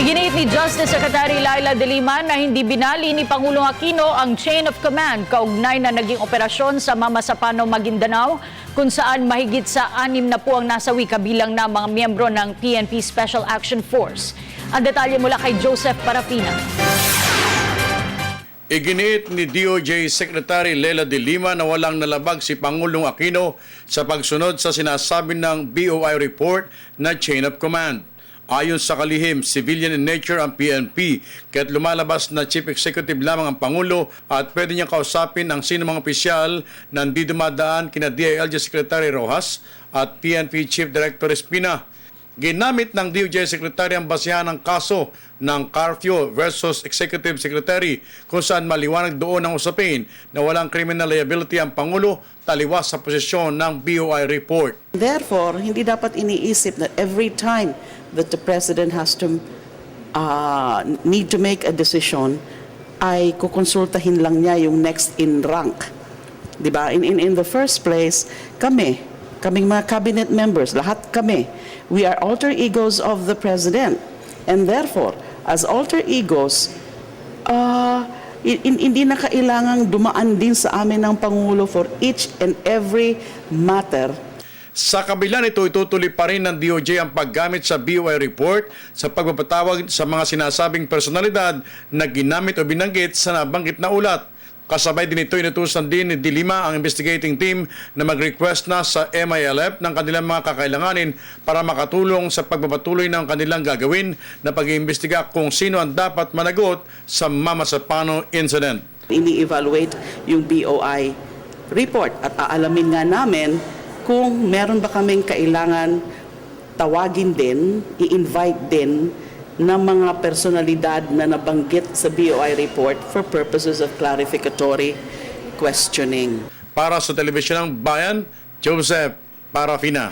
Iginiit ni Justice Secretary Laila De Lima na hindi binali ni Pangulong Aquino ang chain of command kaugnay na naging operasyon sa Mamasapano, Maguindanao, kung saan mahigit sa 6 na po ang nasawi kabilang na mga miyembro ng PNP Special Action Force. Ang detalye mula kay Joseph Parafina. Iginiit ni DOJ Secretary Laila De Lima na walang nalabag si Pangulong Aquino sa pagsunod sa sinasabi ng BOI report na chain of command. Ayon sa kalihim, civilian in nature ang PNP, kaya't lumalabas na Chief Executive lamang ang Pangulo at pwede niyang kausapin ang sinumang opisyal na hindi dumadaan kina DILG Secretary Rojas at PNP Chief Director Espina. Ginamit ng DOJ Secretary ang basihan ng kaso ng Carpio versus Executive Secretary kung saan maliwanag doon ang usapin na walang criminal liability ang Pangulo taliwas sa posisyon ng BOI report. Therefore, hindi dapat iniisip that every time that the President has to need to make a decision, ay kukonsultahin lang niya yung next in rank. Diba? In the first place, kaming mga cabinet members, lahat kami, we are alter egos of the President. And therefore, as alter egos, hindi na kailangang dumaan din sa amin ng Pangulo for each and every matter. Sa kabila nito, itutuloy pa rin ng DOJ ang paggamit sa BOI report sa pagpapatawag sa mga sinasabing personalidad na ginamit o binanggit sa nabanggit na ulat. Kasabay din ito, inutusan din ni De Lima ang investigating team na mag-request na sa MILF ng kanilang mga kakailanganin para makatulong sa pagpapatuloy ng kanilang gagawin na pag-iimbestiga kung sino ang dapat managot sa Mamasapano incident. Ini-evaluate yung BOI report at aalamin nga namin kung meron ba kaming kailangan tawagin din, i-invite din ng mga personalidad na nabanggit sa BOI report for purposes of clarificatory questioning. Para sa Telebisyon ng Bayan, Joseph Parafina.